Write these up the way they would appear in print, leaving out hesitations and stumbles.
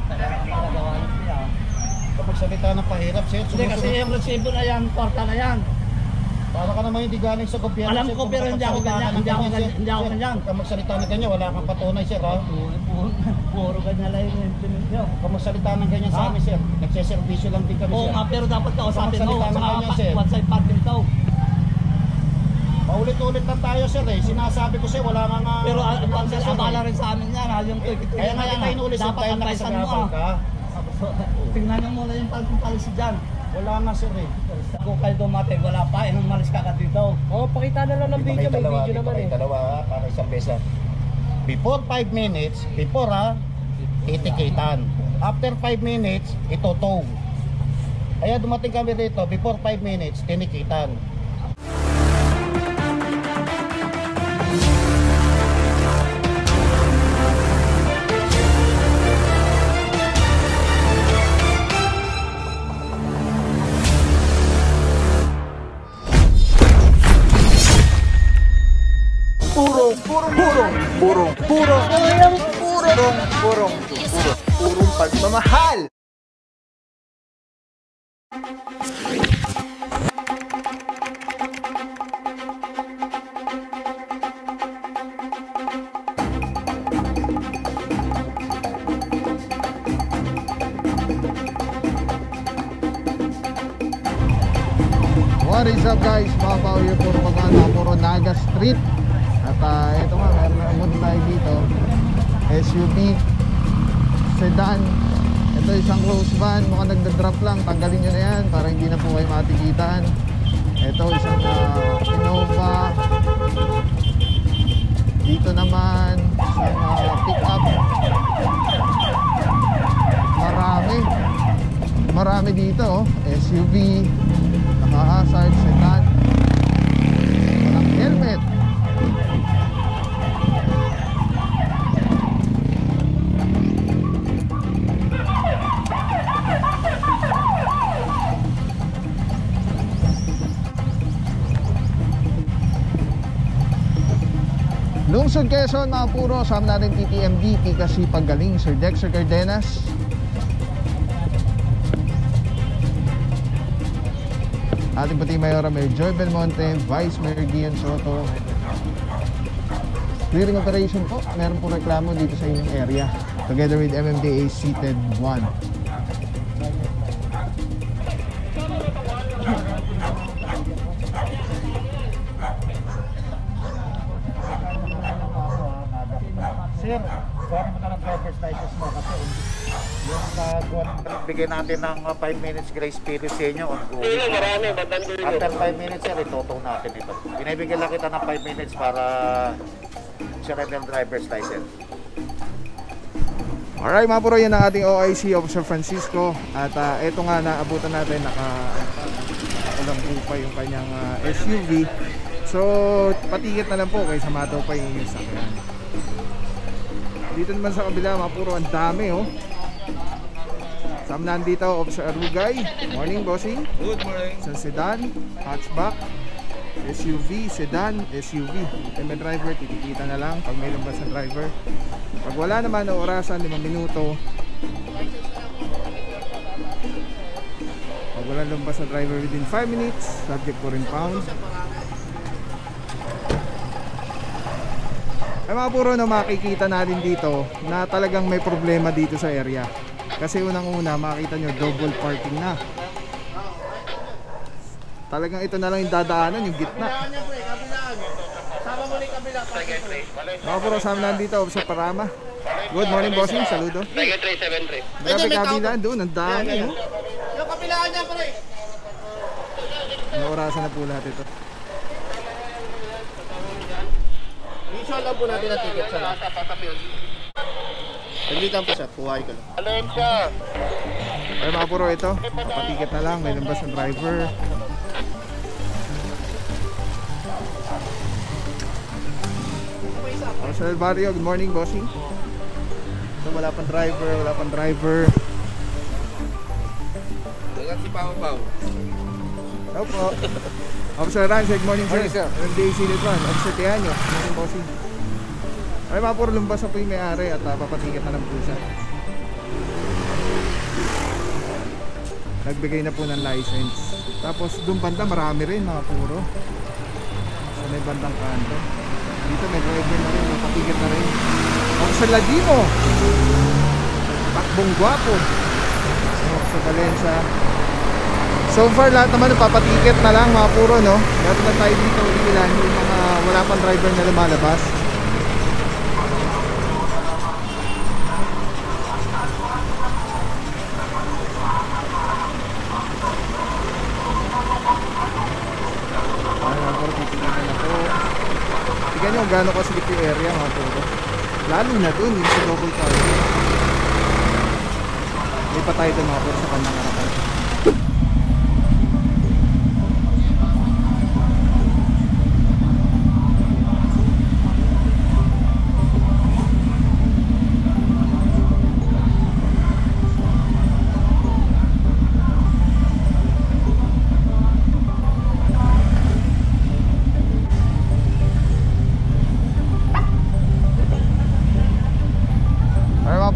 Ginagawa niya. Kapag salita ng pahirap, sir. Hindi kasi yung resibo na yan, kwarta na yan. Para ka naman hindi galing sa gobyerno. Alam ko pero hindi ako ganyan, hindi ako ganyan. Kapag magsalita ng ganyan, wala kang patunay, sir, ha? Puro ganyan lang yung implement nyo. Kapag magsalita ng ganyan sa amin, sir, nagsiservisyo lang din kami, sir. Oo nga, pero dapat kausapin mo, sa one side parking daw. Paulit-ulit lang tayo, sir, eh. Sinasabi ko, sir, wala nga pero abala rin sa amin yan, yung kaya nga kita inulit, sir, tayo nakasagabal ka. Tingnan nyo muna yung parking policy dyan. Wala nga, sir, eh. Kung kayo dumating, wala pa, malis ka dito. Oo, pakita na lang ng video, may video naman eh. Dalawa, para isang beses. Before 5 minutes, before titikitan. After 5 minutes, itotow. Kaya dumating kami dito, before 5 minutes, tinikitan. Purong pagmamahal. What is up guys, mababaw yung puro magana, puro Naga Street. At ito nga, meron na tayo dito SUV sedan. Ito isang close van, mukhang nagda-drop lang. Tanggalin nyo na yan para hindi na po kayo matikitan. Ito isang Innova. Dito naman isang pick up. Marami dito SUV, naka-hazard, sedan, walang helmet. Lungsod Quezon, mga puro, sama natin TTMD, Tikasi Paggaling, Sir Dexter Cardenas. Ating pati Mayora Mayor Joy Belmonte, Vice Mayor Gian Soto. Clearing operation po, meron po reklamo dito sa inyong area. Together with MMDA Seated 1. Sir, kuha mo na ng driver's license mo kasi yung bigyan natin ng 5 minutes grace period sa inyo on go. After 5 minutes, sir, itotow natin ito. Binibigyan lang kita ng 5 minutes para surrender driver's license. Alright mga puro, yan ang ating OIC Officer Francisco. At ito nga, naabutan natin, nakakulang po pa yung kanyang SUV. So patikit na lang po kaysa mataw pa yung sakyan. Dito naman sa kabila mga puro, ang dami oh. Sama nandito, Officer Arugay. Morning, bossing. Good morning. Sa sedan, hatchback, SUV, sedan, SUV. May driver, titikita na lang pag may lumabas ng driver. Pag wala naman na orasan, 5 minuto. Pag wala lumabas na driver within 5 minutes, subject for impound. Ay mga puro, na makikita natin dito na talagang may problema dito sa area. Kasi unang-una, makikita nyo, double parking na. Talagang ito na lang yung dadaanan, yung gitna. Mga puro, sama na dito, sa Parama. Good morning, bossing. Saludo. Tiger 373. Grabe kabila doon, ang dami. Yung kapilaan niya, pre. Naorasan na po lahat ito. Visual lang po natin ang ticket sa lahat. Naglitan po siya, puhay ka lang. Alert siya. Ay mga puro, ito, papatiket na lang, may lumabas ng driver. Marcel Barrio, good morning, bossing. So wala pang driver. Dagat si Pao Pao. Hello po. Officer Ranz, good morning, sir. Morning, sir. MMDA Seated 1, Officer Tianyo, good morning, bossing. Ay mga puro, lumabas na po yung may-ari at papatiket na lang po siya. nagbigay na po ng license. Tapos doon banda marami rin mga puro. Sa may bandang kanto. Dito may driver na rin, nakatigil na rin. Ako sa Ladino, takbong gwapo. Sa Valencia. So far lahat naman nagpapatikit na lang mga puro, no? Lahat na tayo dito ilan yung mga wala pang driver na lumalabas. Tignan nyo gano'n kasigit yung area mga puro. Lalo na dun yung sa double parking. May pa tayo dun mga puro sa kanyang harapan.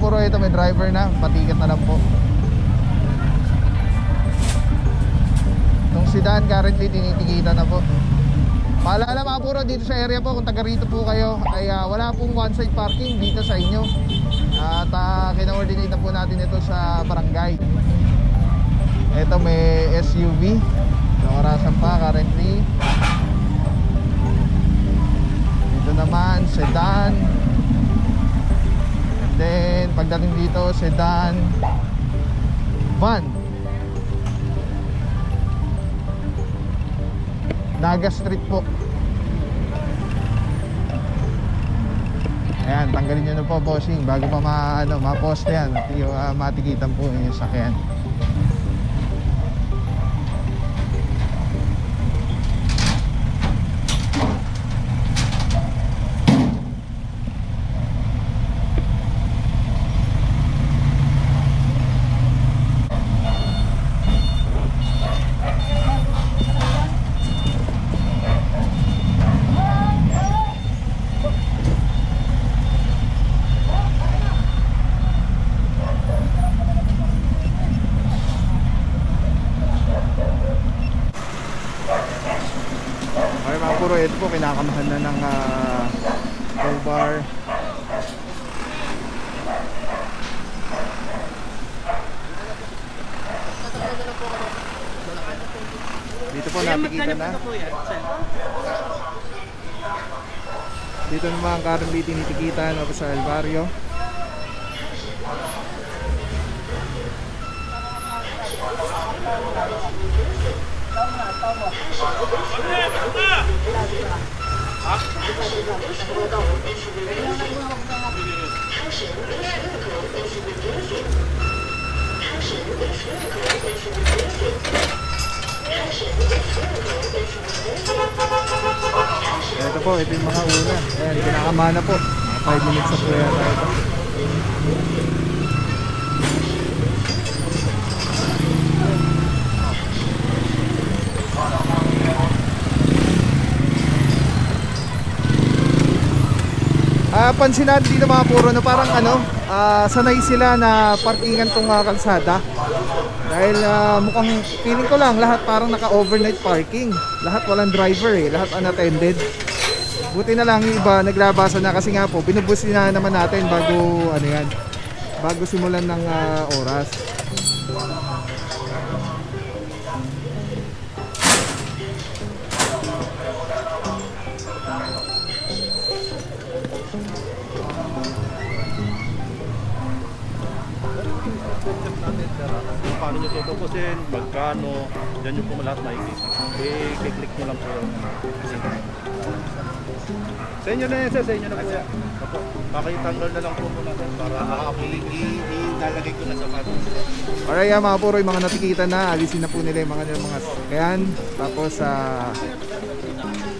Puro ito may driver na, patiket na lang po. Itong sedan currently tinitikitan na po. Paalala mga puro dito sa area po, kung taga rito po kayo ay wala pong one side parking dito sa inyo. At kina-coordinate na po natin ito sa barangay. Ito may SUV na orasan pa currently. Dito naman sedan. Then pagdating dito sedan, van, Naga Street po. Ayan, tanggalin nyo na po bossing bago pa ma-post yan at yung matikitan po yung sakyan. Ito po kinakamahan na ng tow bar. Dito po nakikita na. Dito naman currently tinitikitan ako sa El Barrio. Ito po, ito yung mga una. Ayan, kinakamana po. 5 minutes sa kuya tayo. Pansin natin dito mga puro na parang sanay sila na parkingan tong kalsada. Dahil mukhang feeling ko lang lahat parang naka-overnight parking. Lahat walang driver lahat unattended. Buti na lang yung iba naglabasan na kasi nga po binubusin na naman natin bago simulan ng oras. Paano nyo tutukusin, magkano, yan yung po lahat makikita. I-click nyo lang po yung sa inyo na yan sir, sa inyo na po yan. Makitanggal na lang po muna para ilalagay ko na sa pato. Alright mga puro, yung mga natikita na, alisin na po nila yung mga sakyan. Tapos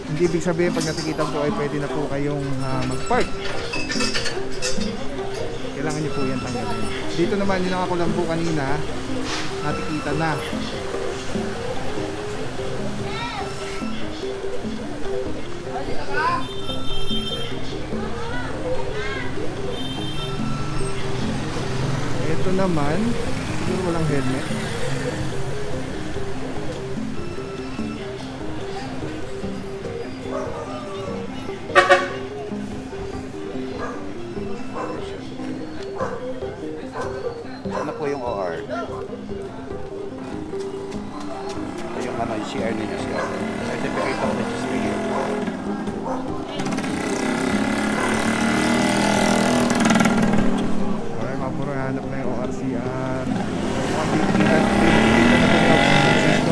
hindi ibig sabihin pag natikitan po ay pwede na po kayong mag-park. Kailangan nyo po yan tanggalin. Dito naman yung nakakulambo kanina, natikita na. Ito naman, siguro walang helmet. yung CR ninyo siya. Certificate of registration. Okay, mapuro hanap na yung ORCR. Kita na po yung San Francisco.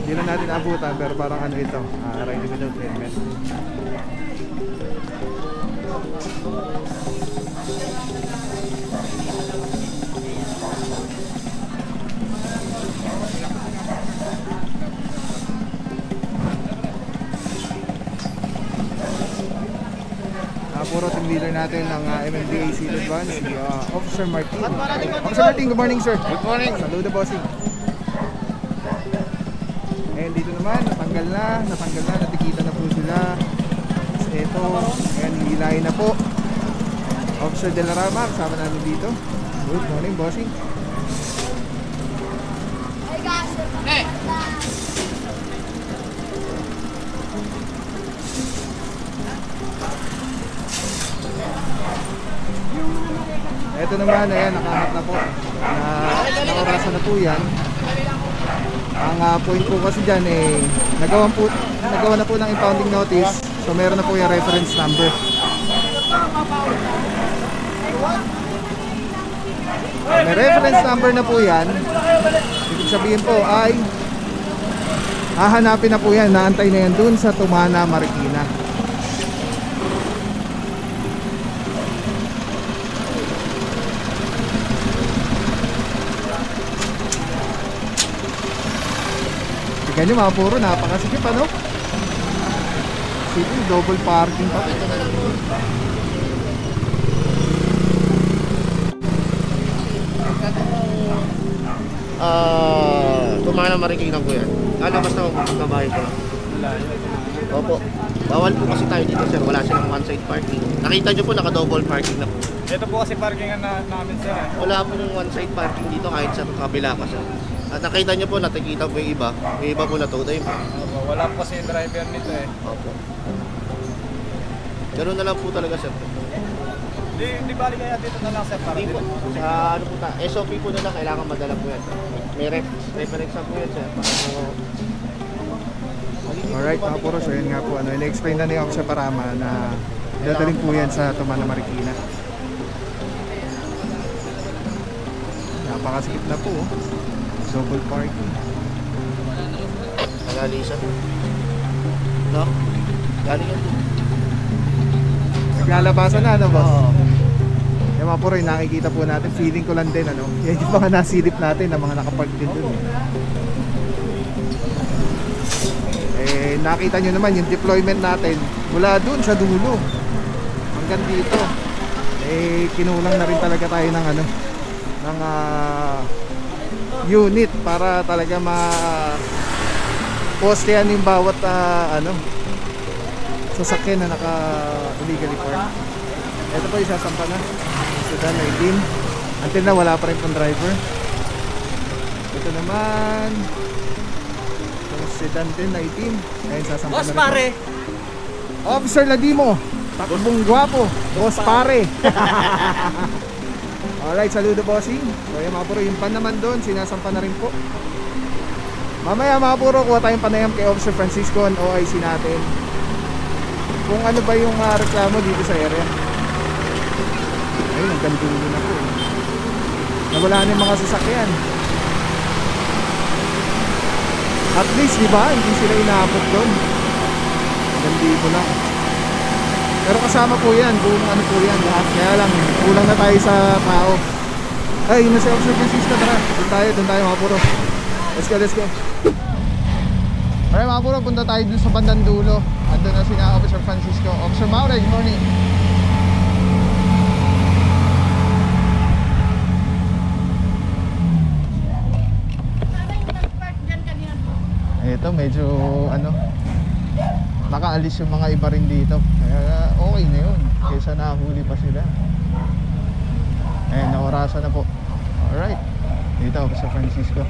Hindi na natin abutan pero parang ano ito, ready without helmet. Puro team leader natin ng MMDA Seal Advance, si Officer Martin. Officer Martin, good morning sir. Good morning. Saludo bossing. And dito naman, natanggal na, natikita na po sila. Ito, ayan, hihilahin na po. Officer De La Rama, kasama namin dito. Good morning bossing. Ito naman, ayan, nakahat na po. Naorasan na po yan. Ang point po kasi dyan, nagawa na po ng impounding notice. So meron na po yung reference number. May reference number na po yan. Ibig sabihin po ay hahanapin na po yan, naantay na yan dun sa Tumana, Marikina. Ganyan mga puro, napakasikip ano? Sige, double parking pa. Tumana Marikina ko yan. Lalabas na ako sa bahay ko. Opo. Bawal po kasi tayo dito sir, wala silang one-side parking. Nakita nyo po, naka-double parking na po. Ito po kasi parkingan namin sir. Wala po yung one-side parking dito kahit sa kabila pa sir. At nakita nyo po, natikita po yung iba po natutoy po. Wala po kasi yung driver nito eh. Opo. Ganun na lang po talaga sir. Di bali kaya dito na lang sir para Hindi po. dito. Sa ano po SOP po na lang, kailangan madala po yan. May reference po yan sir. Para po... Alright mga puro, so yun nga po, in-explain na ni Officer Parama na dadaling po yan sa Tumana, Marikina. Napakasikip na po, double parking. Nagalisa. No? Galing yan po. Naglalabasan na ano boss? Yung mga puro, yung nakikita po natin, feeling ko lang din ano, yan yung mga nasilip natin na mga nakapark din dun. Nakita nyo naman yung deployment natin mula dun sa dulo hanggang dito. Kinulang na rin talaga tayo ng ano, ng unit para talaga postehan yung bawat ano, sasakyan na naka illegally park. Ito po isasampa na Sedan 19 until na wala pa rin pang driver. Ito naman Sedan 1019. Ayun, sasampa Boss na rin. pare! Officer Ladimo, takbong gwapo, boss pare. Alright, saludo bossing. So yung mga puro, yung pan naman doon, sinasampa na rin po. Mamaya mga puro, kuha tayong panayam kay Officer Francisco ang OIC natin kung ano ba yung reklamo dito sa area. Ayun, ang gandulo na po. Nawala na yung mga sasakyan. At least, di ba? Hindi sila inaabot doon. Nandito lang. Pero kasama po yan. Kung ano po yan. Lahat. Kaya lang, kulang na tayo sa tao. Ay, yun na si Officer Francisco. Tara, doon tayo mga puro. Let's go, let's go. Alright mga puro, punta tayo dun sa bandang dulo. Andun na si Officer Francisco. Officer Maura, good morning. Ito medyo ano, nakaalis yung mga iba rin dito. Kaya okay na yun kaysa nahuli pa sila. Eh, naorasan na po. Alright, dito ako sa Francisco.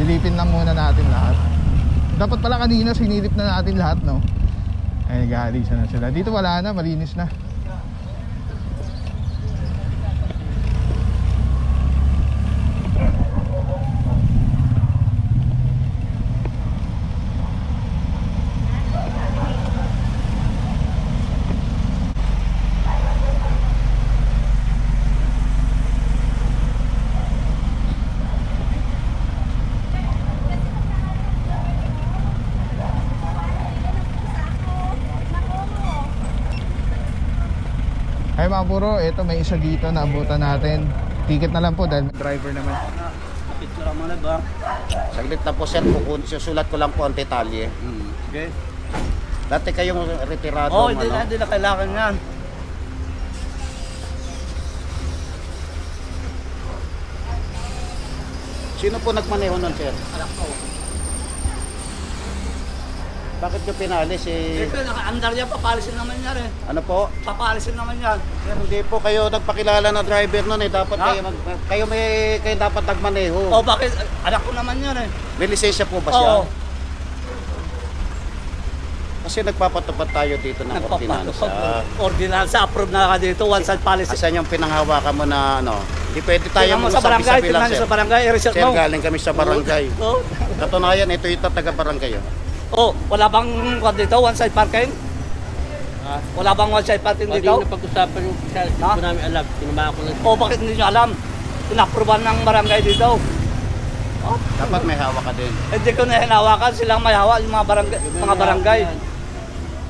Silipin lang muna natin lahat. Dapat pala kanina sinilip na natin lahat, no? Ay, nag-aalisan na sila. Dito wala na, malinis na. Ay mga buro, ito may isa dito na abutan natin. Ticket na lang po dahil driver naman. Picture mo na ba? Saglit na po sir, susulat ko lang po ang detalye. Okay. Dati kayong retirado. Oh, hindi na kailangan yan. Sino po nagmaneho nun sir? Anak ko. Bakit nyo pinalis eh? Ito, naka-andar yan, papalisin naman yan eh. Ano po? Papalisin naman yan. Sir, hindi po kayo nagpakilala na driver nun eh. Dapat kayo dapat nagmaneho. Oh, bakit? Anak ko naman yan eh. May lisensya po ba siya? Oo. Kasi nagpapatupad tayo dito ng ordinansa. Ordinansa, approve na ka dito, one side policy. Asan yung pinanghawakan mo na ano? Hindi pwede tayo Tingnan mo sa barangay, tingnan mo sa barangay, i-research Sir, mo. galing kami sa barangay. Oo. Katunayan, ito yung taga-barangay. Oh, wala bang dito, one side parking? Wala bang one side parking dito? Hindi na pag-usapan yung hindi ko namin alam. Tinumaka ko lang. Oh, bakit hindi nyo alam? Inapprovean ng barangay dito. Dapat may hawak ka din. Hindi ko na hinawakan, silang may hawak, yung mga barangay.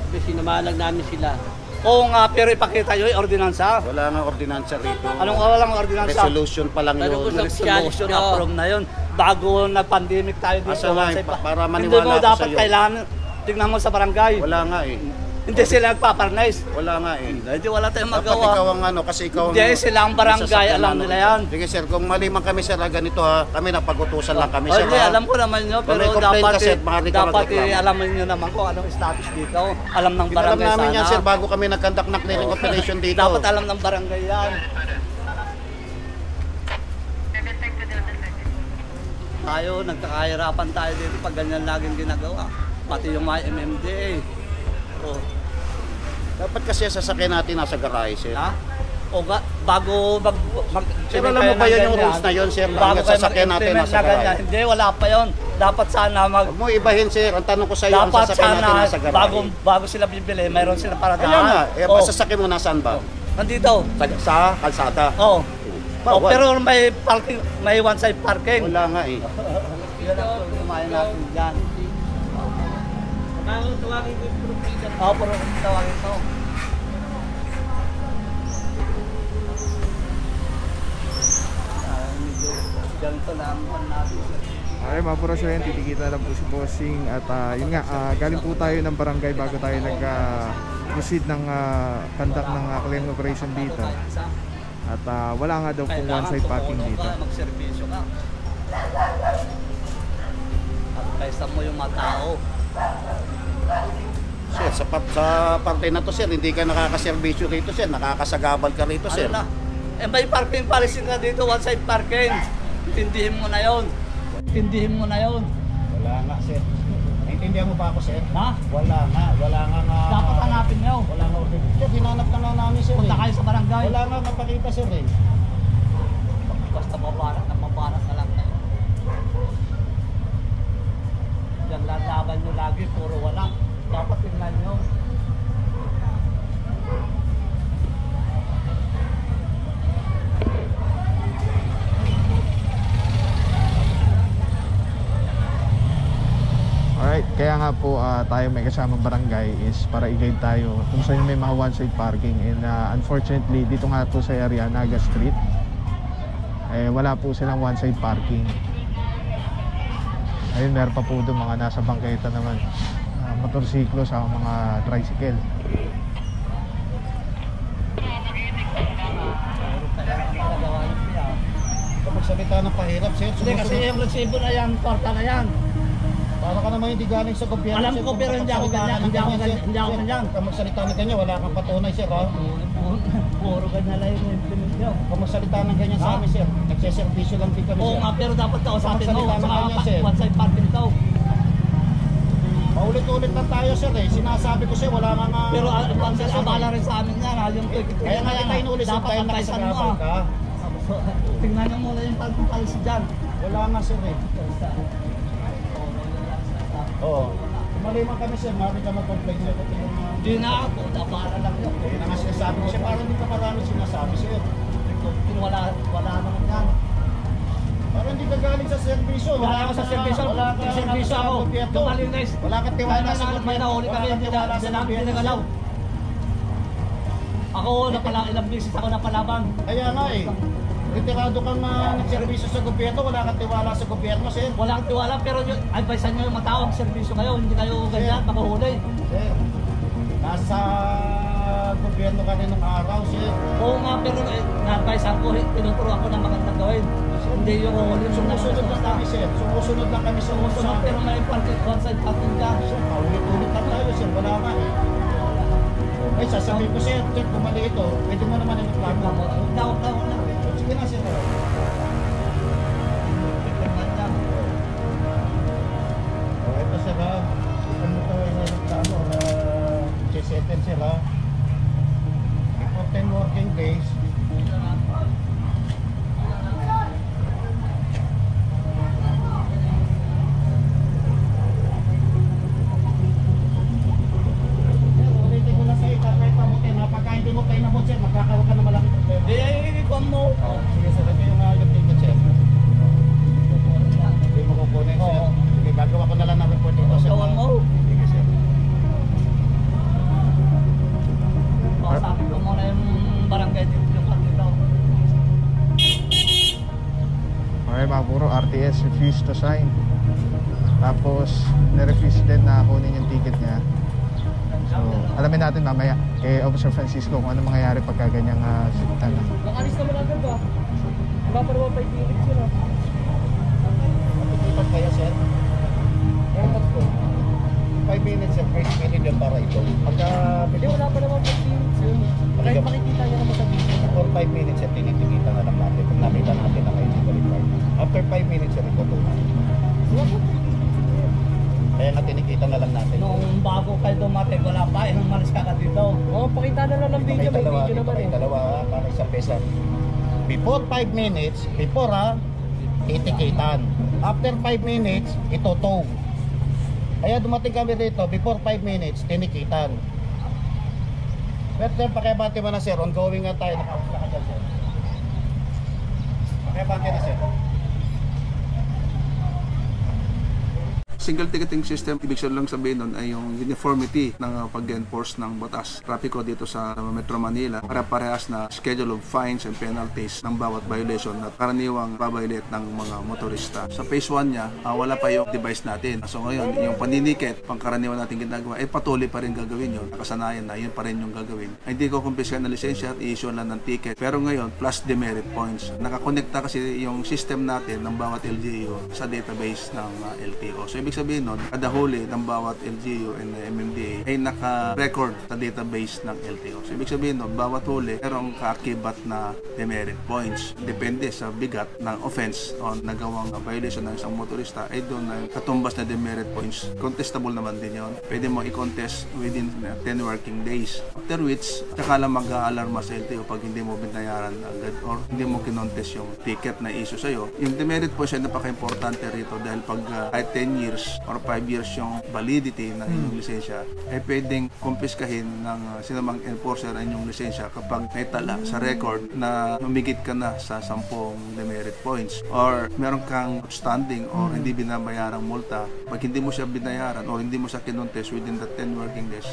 Kasi sinamalag namin sila. Oo nga, pero ipakita nyo yung ordinansa. Wala nga ordinansa rito. Walang ordinansa? Resolution pa lang Pero yun. kung Resolution, approve na yun. Bago nag-pandemic tayo dito. Asa nga, para Hindi maniwala mo ako dapat sa'yo. kailangan, tignan mo sa barangay. Wala nga eh. Hindi sila nagpaparnize. Wala nga eh. Hindi, wala tayong Dapat ikaw magawa. ang ano, kasi ikaw ang... Hindi, sila ang barangay, sasakyan alam ano. nila yan. Sige sir, kung mali man kami sir, ganito ha, kami napag-utusan lang kami Oh, sir. hindi, ha? alam ko naman yun, Kung pero may complaint dapat, ka, sir, maaari ka dapat magreklamo. alaman nyo naman kung anong status dito. Alam ng Alam barangay namin sana. yan sir, bago kami nag-conduct ng clearing operation dito. Dapat alam ng barangay yan. Tayo, nagkakahirapan tayo dito pag ganyan laging ginagawa. Pati yung mga MMDA. Oh. Dapat kasi sasakyan natin nasa garahe sir. Ha? O ga, bago Sir, alam mo ba yun yung rules na yun sir? Bago Hanggang kayo sasakyan natin mag-implement nasa na ganyan. garahe. Hindi, wala pa yon. Dapat sana Huwag mo ibahin sir, ang tanong ko sa iyo, ang dapat sasakyan natin sana nasa garahe. bago sila bibili, mayroon silang paradahan. Kaya nga, Oh, sasakyan mo nasaan ba? nandito. Sa kalsada. Oh. Oh, Bawal. pero may parking, may one side parking. Wala nga eh. Yan ang kumain natin dyan. Tawagin ko yung provider. Oo, pero tawagin ito. Medyo ganito lang ang natin. Okay mga buro, so yan, titikita lang po si Bossing. At yun nga, galing po tayo ng barangay bago tayo nag-proceed ng conduct ng clearing operation dito. At wala nga daw pong one side parking dito. Magservisyo ka. At kaysa mo yung mga tao. Sir, sa parte na to sir, hindi ka nakakaservisyo rito sir, nakakasagabal ka rito sir. Ano na? Eh may parking policy nga dito, one side parking. Tindihin mo na yon. Tindihin mo na yon. Wala nga sir. Naintindihan mo ba ako sir? Ha? Wala nga nga. Dapat hanapin nyo. Wala nga order. Sir, hinanap na nga namin sir. Punta kayo sa barangay. Wala nga mapakita sir eh. Basta mabarat na lang kayo. Yan lalaban nyo lagi, puro wala. Dapat tingnan nyo. Alright, kaya nga po tayo may kasamang barangay is para i-guide tayo kung saan may mga one side parking. And unfortunately, dito nga po sa area, Naga Street, wala po silang one side parking. Ayun, meron pa po doon mga nasa bangketa naman, motorsiklo sa mga tricycle. Kung magsalita ng pahirap sir, Hindi kasi yung resibo na yan, porta na yan. para ka naman hindi galing sa gobyerno. Alam sir, ko, pero hindi ako ganyan, hindi ako ganyan, hindi ako ganyan. Kung magsalita ng ganyan, wala kang patunay sir ha. Puro ganyan lang yung implement nyo. Kung magsalita ng ganyan sa amin sir, nagsiservisyo lang din kami Oo sir. nga, pero dapat kausapin mo Magsalita ng ganyan, sir. sa one side parking daw. Paulit-ulit lang tayo sir eh. Sinasabi ko sir, wala nga Pero abala rin sa amin yan, yung kaya nga kita inulit sir, dapat tayo ang kaisan mo nakasagabal ka. Tingnan nyo muna yung parking policy dyan. Wala nga sir eh. Oo. Mali man kami sir, mali ka mag-complain sir. Hindi na ako, abala lang yun. Kaya na nga sinasabi ko sir, parang hindi pa marami sinasabi sir. Wala naman yan. Parang hindi ka galing sa servisyo. Wala ako sa servisyo. Wala ka Sa servisyo ako. gobyerno. Lumalinis. Wala ka tiwala sa May nahuli kami, hindi nagalaw. Ako, ilang beses ako napalaban. Kaya nga eh. Retirado kang nagservisyo sa gobyerno, wala kang tiwala sa gobyerno, sir. Walang tiwala, pero advisean nyo yung matawag serbisyo kayo, hindi kayo ganyan, makahuli. Sir, nasa gobyerno ka rin nung araw, sir. Oo nga, pero na-advisean ko, tinuturo ako ng magandang gawin. Hindi yung huli. Sumusunod lang kami, sir. Sumusunod lang kami sa Sumusunod, pero may one-side parking ka. Sir, paulit-ulit lang tayo, sir. Wala nga eh. Ay, sasabihin ko, sir, kung mali ito, pwede mo naman i-reklamo. Tawag na. Sige na, sir. Ito, sir, ha. Ano ito, i-reklamo, i-settle, sir, ha. Before 10 working days, ulitin ko lang sa'yo, kahit pabutin, ha. Pagka hindi mo kayo nabot, sir, magkakaroon ka ng malaking problema. Ikuan mo. Sige, sir, ito yung ticket, sir. Hindi mo kukunin, sir. Sige, gagawa ko na lang ng report dito, sir. Gawan mo. Sige, sir. Sabi ko muna yung barangay dito yung kanila. Okay, mga puro RTS refused to sign. Tapos, nirefuse din na kunin yung ticket niya. So, alamin natin mamaya kay Officer Francisco kung ano mangyayari pagka ganyang Nakalis naman agad ba? Wala pa naman 5 minutes yun ah. Ipag kaya, sir? Ewan ko. 5 minutes, sir. First period yung para ito. Pagka... Hindi, wala pa naman 5 minutes yun. Kahit makikita niya naman sa video. For 5 minutes, sir, tinitigita na lang natin. Pag nakita natin na kayo dito required. After 5 minutes, sir, ito to. Wala pa 5 minutes yun. Kaya nga tinikita na lang natin. Nung bago kayo dumating, wala pa. Nung malis ka dito. Oo, pakita na lang ng video. May video naman eh. Dalawa, para isang pesa. Before 5 minutes, before titikitan. After 5 minutes, ito. Kaya dumating kami dito, before 5 minutes, tinikitan. Pero sir, pakibante mo na, sir. Ongoing nga tayo. Nakausla ka dyan, sir. Pakibante na, sir. Single ticketing system, ibig lang sabihin nun ay yung uniformity ng pag-enforce ng batas. Trapiko dito sa Metro Manila, para-parehas na schedule of fines and penalties ng bawat violation na karaniwang babaylet ng mga motorista. Sa phase 1 niya, wala pa yung device natin. So ngayon, yung paninikit, pangkaraniwan natin ginagawa, patuloy pa rin gagawin yun. Nakasanayan na, yun pa rin yung gagawin. Ay, hindi ko kumpisyan na lisensya at i-issue lang ng ticket. Pero ngayon, plus demerit points. Nakakonekta kasi yung system natin ng bawat LGU sa database ng LTO. So ibig sabihin nun, kada huli ng bawat LGU and MMDA ay naka-record sa database ng LTO. So ibig sabihin nun, bawat huli merong kaakibat na demerit points. Depende sa bigat ng offense o nagawang violation ng isang motorista ay doon na katumbas na demerit points. Contestable naman din yun. Pwede mo i-contest within 10 working days. After which, saka lang mag-aalarma sa LTO pag hindi mo binayaran agad or hindi mo kinontest yung ticket na issue sa'yo. Yung demerit points ay napaka-importante rito dahil pag kahit 10 years or 5 years yung validity ng inyong lisensya ay pwedeng kumpiskahin ng sinamang enforcer ang inyong lisensya kapag may tala sa record na humigit ka na sa 10 demerit points or meron kang outstanding or hindi binabayarang multa. Pag hindi mo siya binayaran o hindi mo siya kinontest within the 10 working days,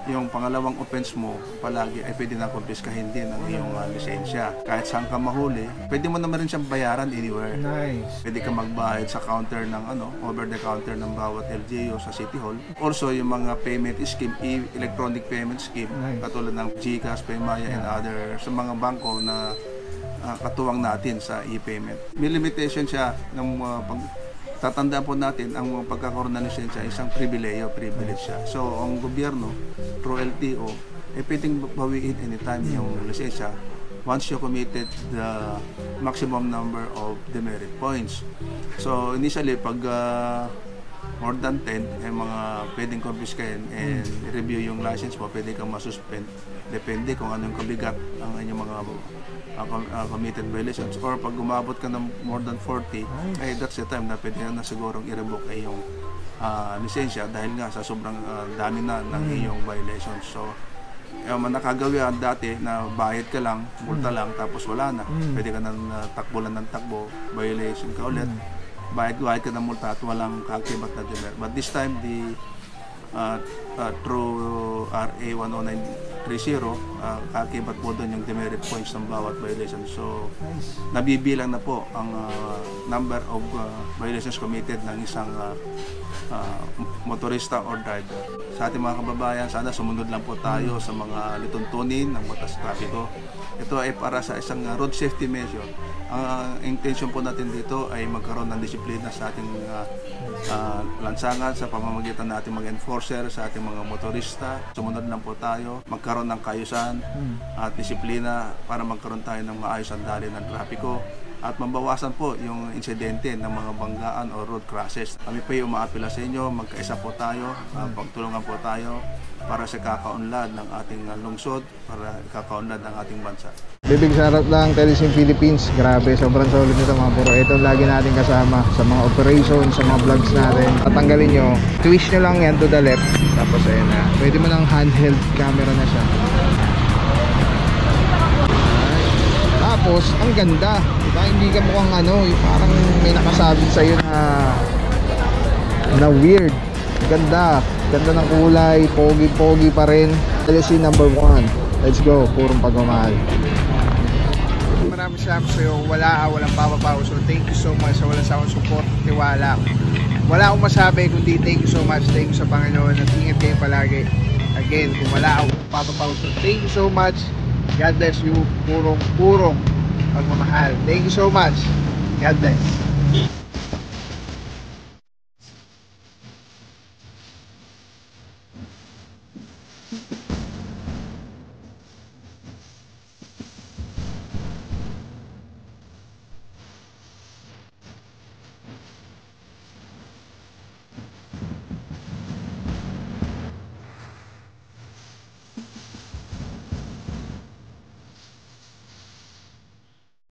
yung pangalawang offense mo palagi ay pwede na kumpiskahin din ang iyong lisensya. Kahit saan ka mahuli, pwede mo naman rin siyang bayaran anywhere. Nice. Pwede ka magbayad sa counter ng over the counter ng bawat LGU sa City Hall. Also, yung mga payment scheme, electronic payment scheme, Nice. katulad ng GCash, Paymaya, and other sa mga bangko na katuwang natin sa e-payment. May limitation siya ng tatandaan po natin ang pagkakaroon ng lisensya ay isang privilege siya. So, ang gobyerno, through LTO, ay pwedeng bawiin anytime yung lisensya once you committed the maximum number of demerit points. So, initially, pag more than 10, ay mga pwedeng confiscatein and review yung license mo, pwede kang masuspend. Depende kung anong kabigat ang inyong mga committed violations. Or pag umabot ka ng more than 40, ay that's the time na pwede na sigurong i-revoke ay yung lisensya dahil nga sa sobrang dami na ng iyong violations. So, nakagawian dati na bayad ka lang, multa lang, tapos wala na. Pwede ka nang takbo lang ng takbo, violation ka ulit. Bayad ka ng multa at walang kaakibat na demerit. But this time, the through RA 10930, kakibat po doon yung demerit points ng bawat violation. So, nabibilang na po ang number of violations committed ng isang motorista or driver. Sa ating mga kababayan, sana sumunod lang po tayo sa mga lituntunin ng batas trapiko. Ito ay para sa isang road safety measure. Ang intention po natin dito ay magkaroon ng disiplina sa ating lansangan sa pamamagitan ng ating mga enforcer, sa ating mga motorista. Sumunod lang po tayo, magkaroon ng kaayusan at disiplina para magkaroon tayo ng maayos ang daloy ng trapiko at mabawasan po yung insidente ng mga banggaan o road crashes. Kami po yung umaapila sa inyo, magkaisa po tayo, pagtulungan po tayo para sa kakaunlad ng ating lungsod, para kakaunlad ng ating bansa. Bibig shoutout lang Telesim Philippines. Grabe, sobrang solid nito mga bro. Ito lagi natin kasama sa mga operations, sa mga vlogs natin. Tatanggalin nyo, twist nyo lang yan to the left. Tapos ayun na, pwede mo ng handheld camera na siya. Tapos, ang ganda. Diba? Hindi ka mukhang ano, parang may nakasabit sa'yo na weird. Ganda. Ganda ng kulay. Pogi-pogi pa rin. LSC number 1. Let's go. Purong pagmamahal. Maraming salamat sa'yo. Walang papapaw. So, thank you so much sa walang sawang support. Tiwala. Wala akong masabi kundi thank you so much. Thank you sa Panginoon. At ingat kayo palagi. Again, kung wala akong papapaw. So, thank you so much. God bless you. Purong pagmamahal. Thank you so much. God bless.